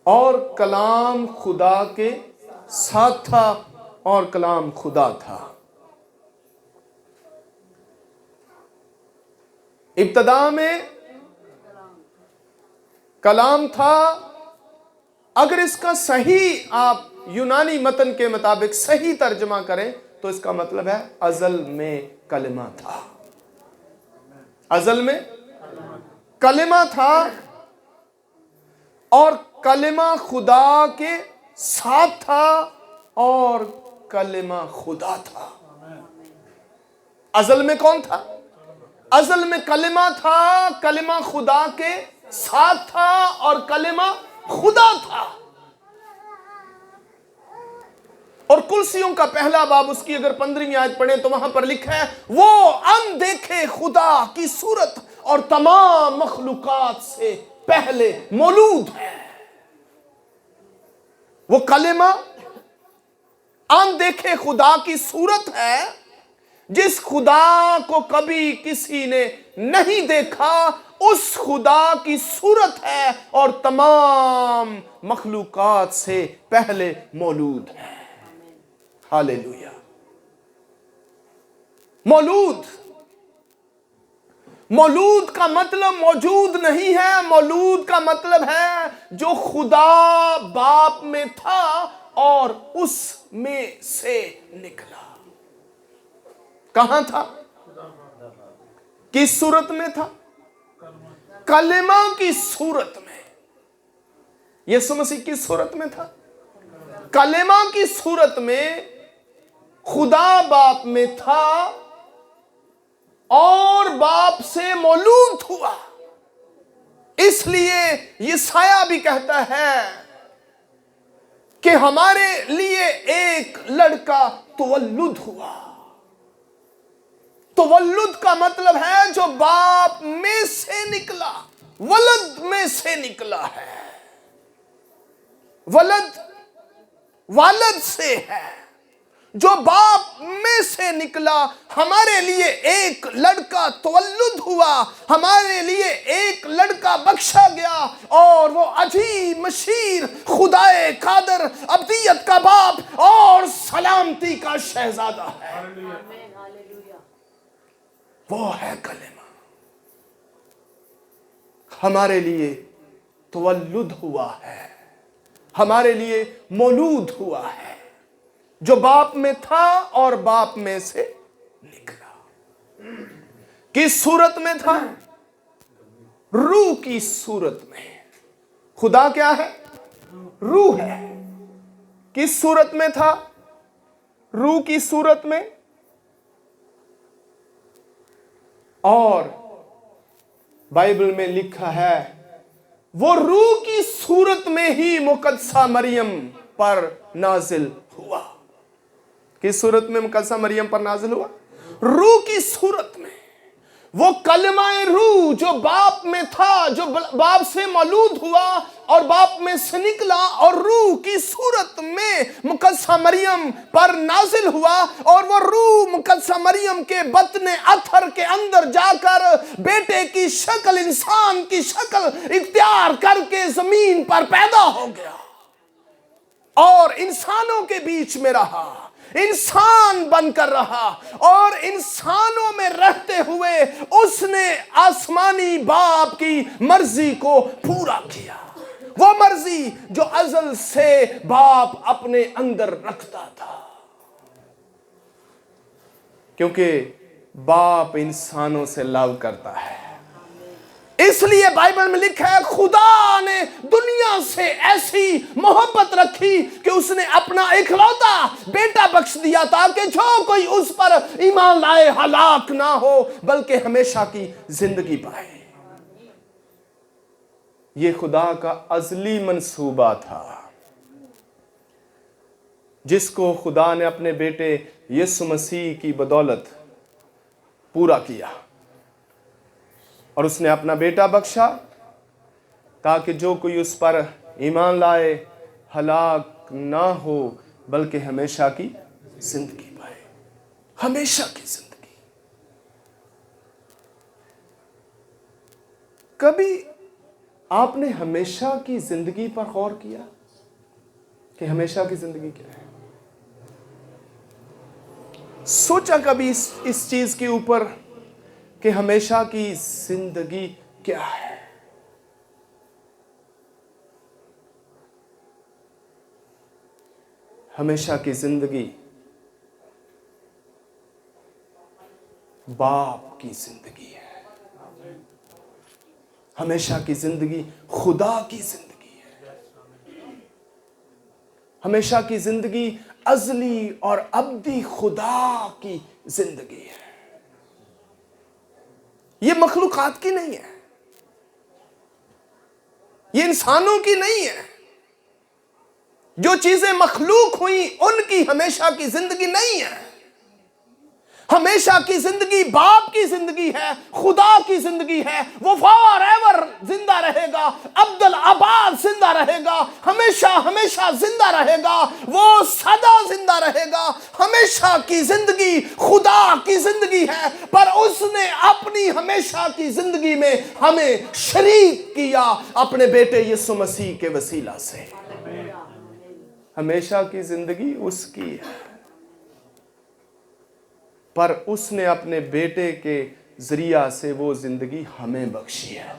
और कलाम खुदा के साथ था और कलाम खुदा था। इब्तदा में कलाम था। अगर इसका सही आप यूनानी मतन के मुताबिक सही तर्जमा करें तो इसका मतलब है अजल में कलिमा था। अजल में कलिमा था और कलिमा खुदा के साथ था और कलिमा खुदा था। अजल में कौन था? अजल में कलिमा था, कलिमा खुदा के साथ था और कलिमा खुदा था। और कुर्सियों का पहला बाब, उसकी अगर 15वीं आयत पढ़े तो वहां पर लिखा है वो अनदेखे खुदा की सूरत और तमाम मखलूकात से पहले मौजूद है। वो कलिमा अनदेखे खुदा की सूरत है, जिस खुदा को कभी किसी ने नहीं देखा उस खुदा की सूरत है और तमाम मखलूकात से पहले मौजूद है। हालेलुया। मौजूद, मौजूद का मतलब मौजूद नहीं है। मौजूद का मतलब है जो खुदा बाप में था और उसमें से निकला। कहां था? किस सूरत में था? कलिमा की सूरत में। यीशु मसीह किस सूरत में था? कलिमा की सूरत में खुदा बाप में था और बाप से मौलूद हुआ। इसलिए यशाया भी कहता है कि हमारे लिए एक लड़का तवल्लुद हुआ। तवल्लुद का मतलब है जो बाप में से निकला, वलद में से निकला है। वलद वालद से है, जो बाप में से निकला। हमारे लिए एक लड़का तवल्लुद हुआ, हमारे लिए एक लड़का बख्शा गया और वो अजीम मशीर खुदाए कादर अब्दियत का बाप और सलामती का शहजादा है। वो है कलिमा। हमारे लिए तवल्लुद हुआ है, हमारे लिए मौलूद हुआ है, जो बाप में था और बाप में से निकला। किस सूरत में था? रूह की सूरत में। खुदा क्या है? रूह है। किस सूरत में था? रूह की सूरत में। और बाइबल में लिखा है वो रूह की सूरत में ही मुकद्दसा मरियम पर नाजिल हुआ। किस सूरत में मुकद्दसा मरियम पर नाजिल हुआ? रूह की सूरत में। वो कलमाए रूह जो बाप में था, जो बाप से मौलूद हुआ और बाप में से निकला और रूह की सूरत में मुकद्दसा मरियम पर नाजिल हुआ। और वो रूह मुकद्दसा मरियम के बतने अथर के अंदर जाकर बेटे की शक्ल, इंसान की शक्ल इख्तियार करके जमीन पर पैदा हो गया और इंसानों के बीच में रहा, इंसान बनकर रहा और इंसानों में रहते हुए उसने आसमानी बाप की मर्जी को पूरा किया। वो मर्जी जो अज़ल से बाप अपने अंदर रखता था, क्योंकि बाप इंसानों से लव करता है। इसलिए बाइबल में लिखा है खुदा ने दुनिया से ऐसी मोहब्बत रखी कि उसने अपना इकलौता बेटा बख्श दिया ताकि जो कोई उस पर ईमान लाए हलाक ना हो बल्कि हमेशा की जिंदगी पाए। ये खुदा का अज़ली मंसूबा था जिसको खुदा ने अपने बेटे यीशु मसीह की बदौलत पूरा किया। और उसने अपना बेटा बख्शा ताकि जो कोई उस पर ईमान लाए हलाक ना हो बल्कि हमेशा की जिंदगी पाए। हमेशा की जिंदगी। कभी आपने हमेशा की जिंदगी पर गौर किया कि हमेशा की जिंदगी क्या है? सोचा कभी इस चीज के ऊपर कि हमेशा की जिंदगी क्या है? हमेशा की जिंदगी बाप की जिंदगी है। हमेशा की जिंदगी खुदा की जिंदगी है। हमेशा की जिंदगी अजली और अब्दी खुदा की जिंदगी है। ये मखलूकात की नहीं है, ये इंसानों की नहीं है। जो चीजें मखलूक हुई उनकी हमेशा की जिंदगी नहीं है। हमेशा की जिंदगी बाप की जिंदगी है, खुदा की जिंदगी है। वो फॉर एवर जिंदा रहेगा, अब्दुल आबाद जिंदा रहेगा, हमेशा हमेशा जिंदा रहेगा, वो सदा जिंदा रहेगा। हमेशा की जिंदगी खुदा की जिंदगी है, पर उसने अपनी हमेशा की जिंदगी में हमें शरीक किया अपने बेटे यीशु मसीह के वसीला से। हमेशा की जिंदगी उसकी है, पर उसने अपने बेटे के जरिया से वो जिंदगी हमें बख्शी है,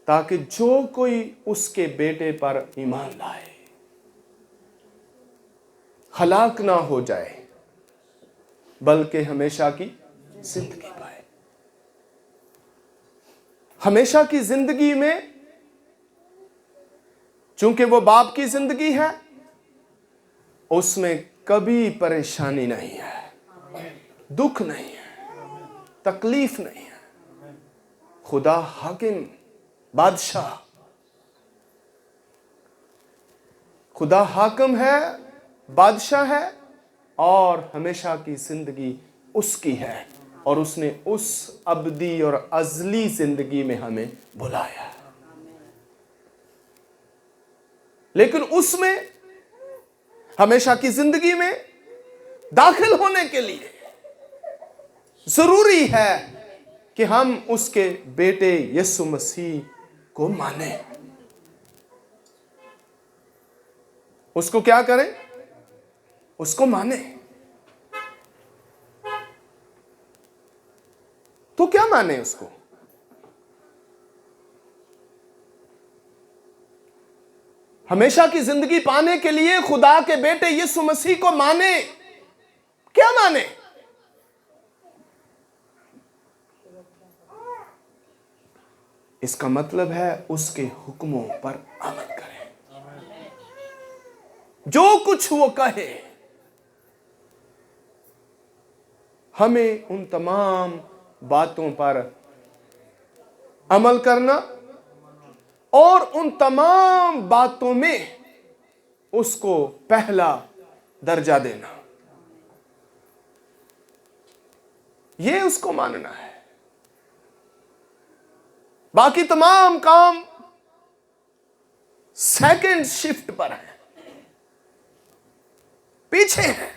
ताकि जो कोई उसके बेटे पर ईमान लाए हलाक ना हो जाए, बल्कि हमेशा की जिंदगी पाए। हमेशा की जिंदगी में चूंकि वो बाप की जिंदगी है, उसमें कभी परेशानी नहीं है, दुख नहीं है, तकलीफ नहीं है। खुदा हाकिम बादशाह, खुदा हाकिम है, बादशाह है, और हमेशा की जिंदगी उसकी है, और उसने उस अब्दी और अजली जिंदगी में हमें बुलाया। लेकिन उसमें हमेशा की जिंदगी में दाखिल होने के लिए जरूरी है कि हम उसके बेटे यीशु मसीह को माने। उसको क्या करें? उसको माने। तो क्या माने उसको? हमेशा की जिंदगी पाने के लिए खुदा के बेटे यीशु मसीह को माने। क्या माने? इसका मतलब है उसके हुक्मों पर अमल करें। जो कुछ वो कहे, हमें उन तमाम बातों पर अमल करना और उन तमाम बातों में उसको पहला दर्जा देना, ये उसको मानना है। बाकी तमाम काम सेकंड शिफ्ट पर है, पीछे है।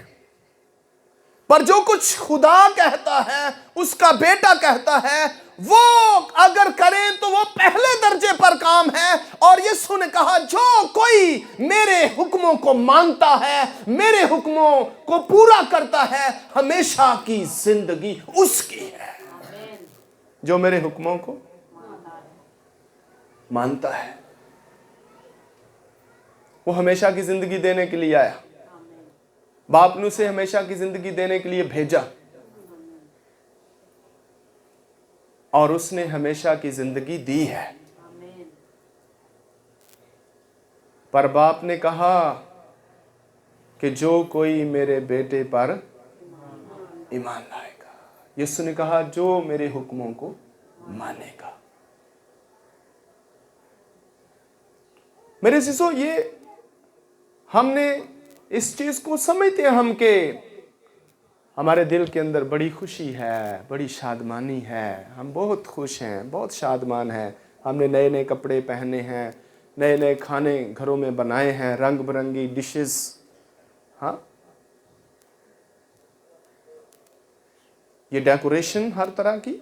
पर जो कुछ खुदा कहता है, उसका बेटा कहता है, वो अगर करें तो वो पहले दर्जे पर काम है। और यीशु ने कहा, जो कोई मेरे हुक्मों को मानता है, मेरे हुक्मों को पूरा करता है, हमेशा की जिंदगी उसकी है। जो मेरे हुक्मों को मानता है, वो हमेशा की जिंदगी देने के लिए आया। बाप ने उसे हमेशा की जिंदगी देने के लिए भेजा, और उसने हमेशा की जिंदगी दी है। पर बाप ने कहा कि जो कोई मेरे बेटे पर ईमान लाएगा, यीशु ने कहा जो मेरे हुक्मों को मानेगा। मेरे शिशो, ये हमने इस चीज को समझते हैं हम के हमारे दिल के अंदर बड़ी खुशी है, बड़ी शादमानी है। हम बहुत खुश हैं, बहुत शादमान हैं। हमने नए नए कपड़े पहने हैं, नए नए खाने घरों में बनाए हैं, रंग बिरंगी डिशेस। हाँ, ये डेकोरेशन हर तरह की।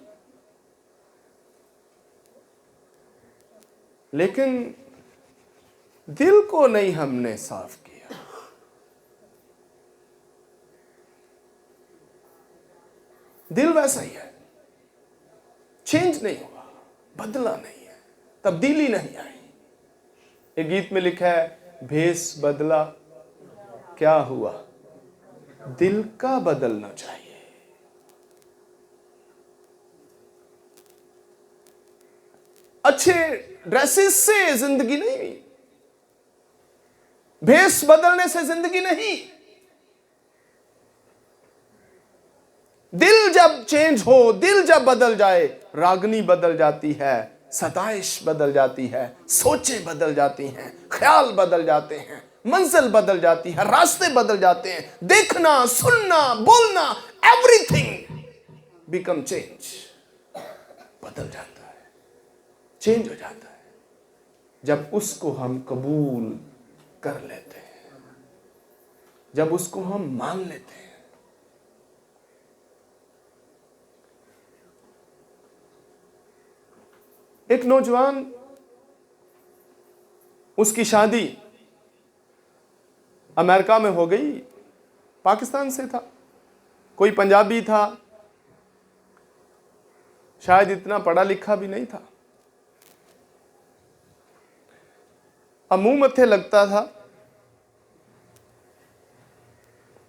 लेकिन दिल को नहीं हमने साफ किया। दिल वैसा ही है, चेंज नहीं हुआ, बदला नहीं है, तब्दीली नहीं आई। एक गीत में लिखा है, भेष बदला क्या हुआ, दिल का बदलना चाहिए। अच्छे ड्रेसेस से जिंदगी नहीं, भेष बदलने से जिंदगी नहीं। दिल जब चेंज हो, दिल जब बदल जाए, रागनी बदल जाती है, सताइश बदल जाती है, सोचें बदल जाती हैं, ख्याल बदल जाते हैं, मंजिल बदल जाती है, रास्ते बदल जाते हैं, देखना, सुनना, बोलना, एवरीथिंग बिकम चेंज, बदल जाता है, चेंज हो जाता है जब उसको हम कबूल कर लेते हैं, जब उसको हम मान लेते हैं। एक नौजवान, उसकी शादी अमेरिका में हो गई, पाकिस्तान से था, कोई पंजाबी था, शायद इतना पढ़ा लिखा भी नहीं था, अब मुंह मत्थे लगता था,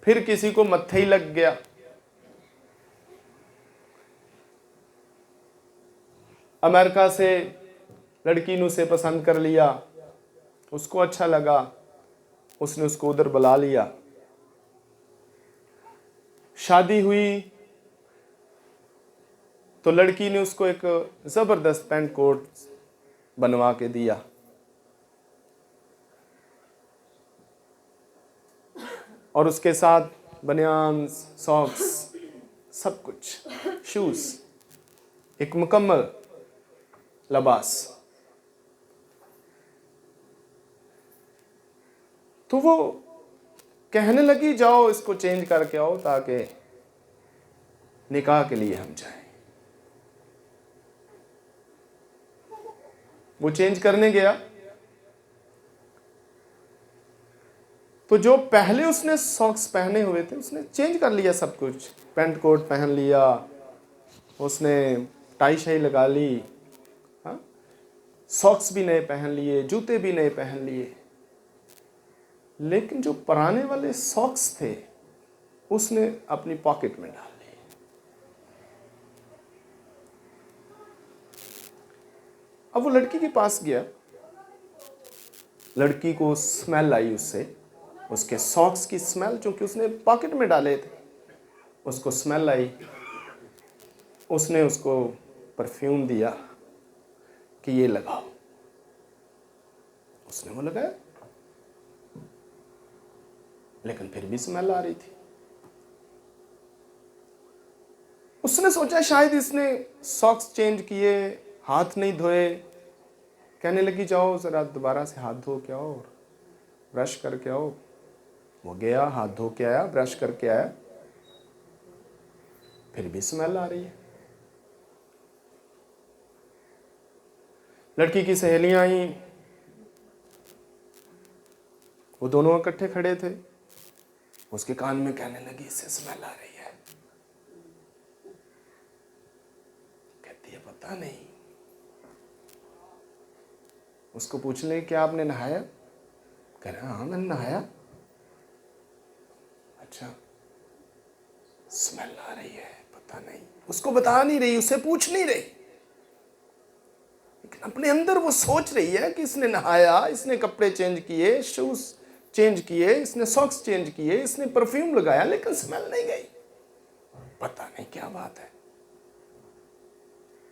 फिर किसी को मत्थे ही लग गया। अमेरिका से लड़की ने उसे पसंद कर लिया, उसको अच्छा लगा, उसने उसको उधर बुला लिया, शादी हुई तो लड़की ने उसको एक जबरदस्त पैंट कोट बनवा के दिया, और उसके साथ बनियान, सॉक्स, सब कुछ, शूज, एक मुकम्मल लबास। तो वो कहने लगी, जाओ इसको चेंज करके आओ ताकि निकाह के लिए हम जाएं। वो चेंज करने गया तो जो पहले उसने सॉक्स पहने हुए थे उसने चेंज कर लिया, सब कुछ, पैंट कोट पहन लिया, उसने टाई शाई लगा ली, हाँ, सॉक्स भी नए पहन लिए, जूते भी नए पहन लिए, लेकिन जो पुराने वाले सॉक्स थे उसने अपनी पॉकेट में डाल लिए। अब वो लड़की के पास गया, लड़की को स्मेल आई उससे, उसके सॉक्स की स्मेल, क्योंकि उसने पॉकेट में डाले थे, उसको स्मेल आई। उसने उसको परफ्यूम दिया कि ये लगाओ, उसने वो लगाया, लेकिन फिर भी स्मेल आ रही थी। उसने सोचा शायद इसने सॉक्स चेंज किए, हाथ नहीं धोए, कहने लगी जाओ जरा दोबारा से हाथ धो के आओ और ब्रश करके आओ। वो गया, हाथ धो के आया, ब्रश करके आया, फिर भी स्मेल आ रही है। लड़की की सहेलियां आई, वो दोनों इकट्ठे खड़े थे, उसके कान में कहने लगी इससे स्मेल आ रही है। कहती है पता नहीं। उसको पूछ ले क्या आपने नहाया? कह रहा हाँ मैंने नहाया। अच्छा, स्मेल आ रही है, पता नहीं। उसको बता नहीं रही, उससे पूछ नहीं रही, लेकिन अपने अंदर वो सोच रही है कि इसने नहाया, इसने कपड़े चेंज किए, शूज चेंज किए, इसने सॉक्स चेंज किए, इसने परफ्यूम लगाया, लेकिन स्मेल नहीं गई, पता नहीं क्या बात है।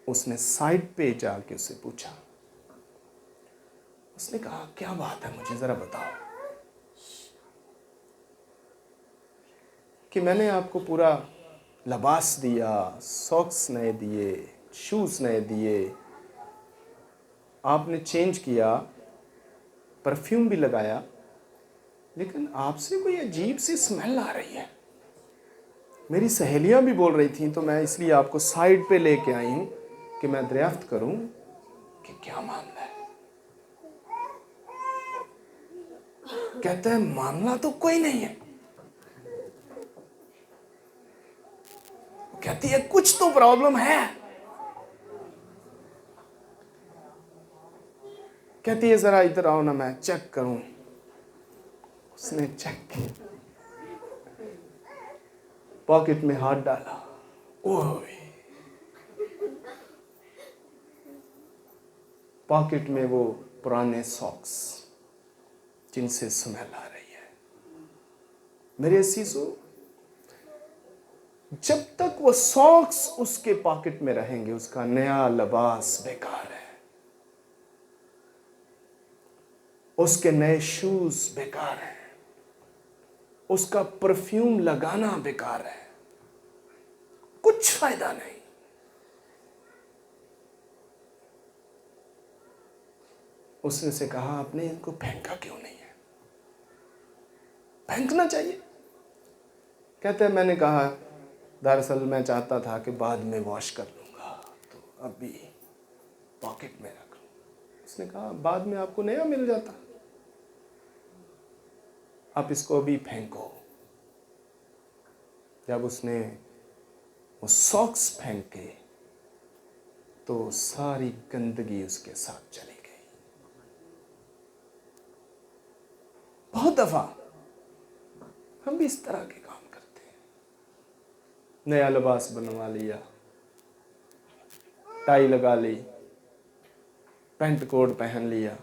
उसने साइड पे जाके उससे पूछा, उसने कहा क्या बात है, मुझे जरा बताओ कि मैंने आपको पूरा लबास दिया, सॉक्स नए दिए, शूज नए दिए, आपने चेंज किया, परफ्यूम भी लगाया, लेकिन आपसे कोई अजीब सी स्मेल आ रही है। मेरी सहेलियां भी बोल रही थी, तो मैं इसलिए आपको साइड पे लेके आई हूं कि मैं दरियाफ्त करूं कि क्या मामला है। कहते हैं मामला तो कोई नहीं है। कहती है कुछ तो प्रॉब्लम है। कहती है जरा इधर आओ ना, मैं चेक करूं। उसने चेक किया, पॉकेट में हाथ डाला, ओए, पॉकेट में वो पुराने सॉक्स जिनसे स्मेल आ रही है। मेरे अजीजों, जब तक वो सॉक्स उसके पॉकेट में रहेंगे उसका नया लिबास बेकार है, उसके नए शूज बेकार हैं, उसका परफ्यूम लगाना बेकार है, कुछ फायदा नहीं। उसने से कहा आपने इनको फेंका क्यों नहीं है? फेंकना चाहिए। कहते हैं मैंने कहा दरअसल मैं चाहता था कि बाद में वॉश कर लूंगा, तो अभी पॉकेट में रख लूं। उसने कहा बाद में आपको नया मिल जाता, आप इसको अभी फेंको। जब उसने वो सॉक्स फेंके तो सारी गंदगी उसके साथ चली गई। बहुत दफा हम भी इस तरह के काम करते हैं। नया लिबास बनवा लिया, टाई लगा ली, पैंट कोट पहन लिया,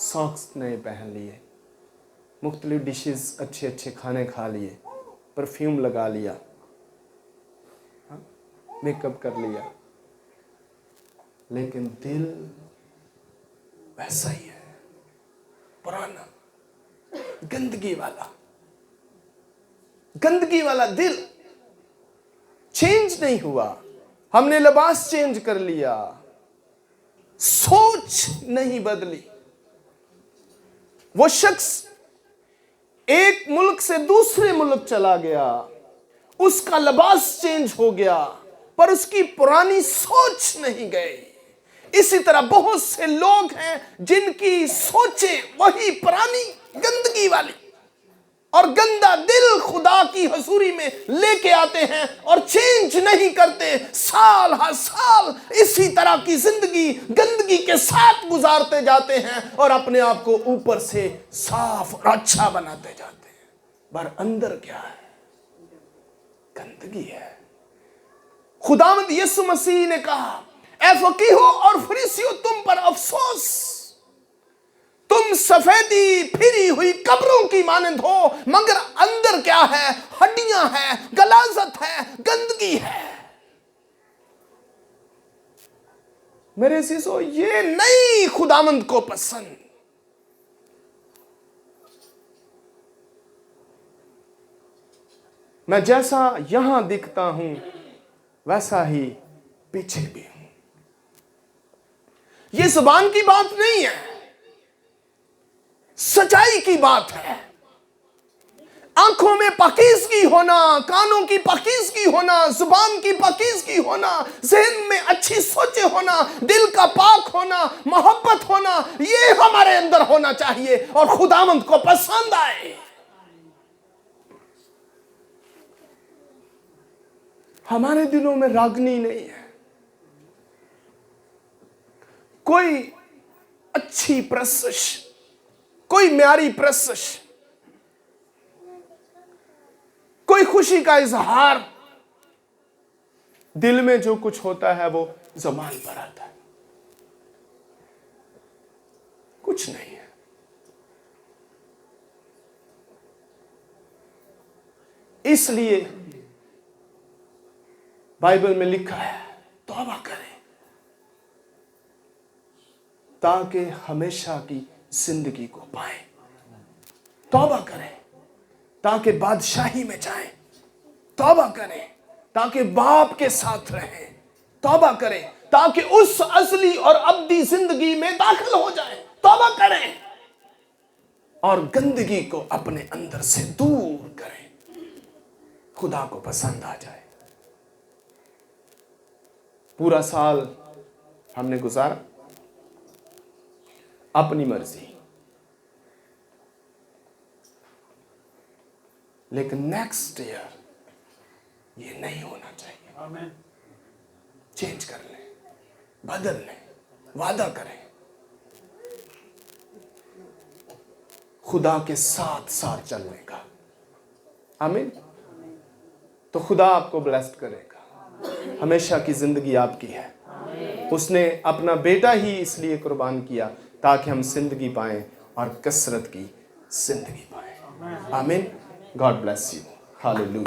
सॉक्स नए पहन लिए, मुख्तलिफ डिशेस अच्छे अच्छे खाने खा लिए, परफ्यूम लगा लिया, मेकअप कर लिया, लेकिन दिल वैसा ही है, पुराना, गंदगी वाला दिल चेंज नहीं हुआ। हमने लिबास चेंज कर लिया, सोच नहीं बदली। वो शख्स एक मुल्क से दूसरे मुल्क चला गया, उसका लिबास चेंज हो गया, पर उसकी पुरानी सोच नहीं गई। इसी तरह बहुत से लोग हैं जिनकी सोचें वही पुरानी गंदगी वाली, और गंदा दिल खुदा की हजूरी में लेके आते हैं और चेंज नहीं करते। साल हर साल इसी तरह की जिंदगी गंदगी के साथ गुजारते जाते हैं और अपने आप को ऊपर से साफ और अच्छा बनाते जाते हैं, पर अंदर क्या है? गंदगी है। खुदावंद यीशु मसीह ने कहा, ए फकीहो और फरीसियों तुम पर अफसोस, तुम सफेदी फिरी हुई कब्रों की मानंद हो, मगर अंदर क्या है? हड्डियां हैं, गलाजत है, गंदगी है। मेरे अजीजों, ये नहीं खुदावंद को पसंद। मैं जैसा यहां दिखता हूं वैसा ही पीछे भी हूं। ये जुबान की बात नहीं है, सच्चाई की बात है। आंखों में पाकीज़गी होना, कानों की पाकीज़गी होना, जुबान की पाकीज़गी होना, ज़हन में अच्छी सोचें होना, दिल का पाक होना, मोहब्बत होना, ये हमारे अंदर होना चाहिए और खुदावंद को पसंद आए। हमारे दिलों में रागनी नहीं है। कोई अच्छी प्रशंस, कोई म्यारी प्रशंस, कोई खुशी का इजहार, दिल में जो कुछ होता है वो ज़बान पर आता है, कुछ नहीं है। इसलिए बाइबल में लिखा है तौबा करें ताकि हमेशा की जिंदगी को पाएं। तौबा करें ताकि बादशाही में जाएं। तौबा करें ताकि बाप के साथ रहें। तौबा करें ताकि उस असली और अब्दी जिंदगी में दाखिल हो जाएं। तौबा करें और गंदगी को अपने अंदर से दूर करें, खुदा को पसंद आ जाए। पूरा साल हमने गुजारा अपनी मर्जी, लेकिन नेक्स्ट ईयर ये नहीं होना चाहिए। चेंज कर लें, बदल लें, वादा करें, खुदा के साथ साथ चलने का। आमीन। तो खुदा आपको ब्लेस्ड करेगा। हमेशा की जिंदगी आपकी है। उसने अपना बेटा ही इसलिए कुर्बान किया ताकि हम जिंदगी पाएं और कसरत की जिंदगी पाएं। आमीन। God bless you. हालेलुया।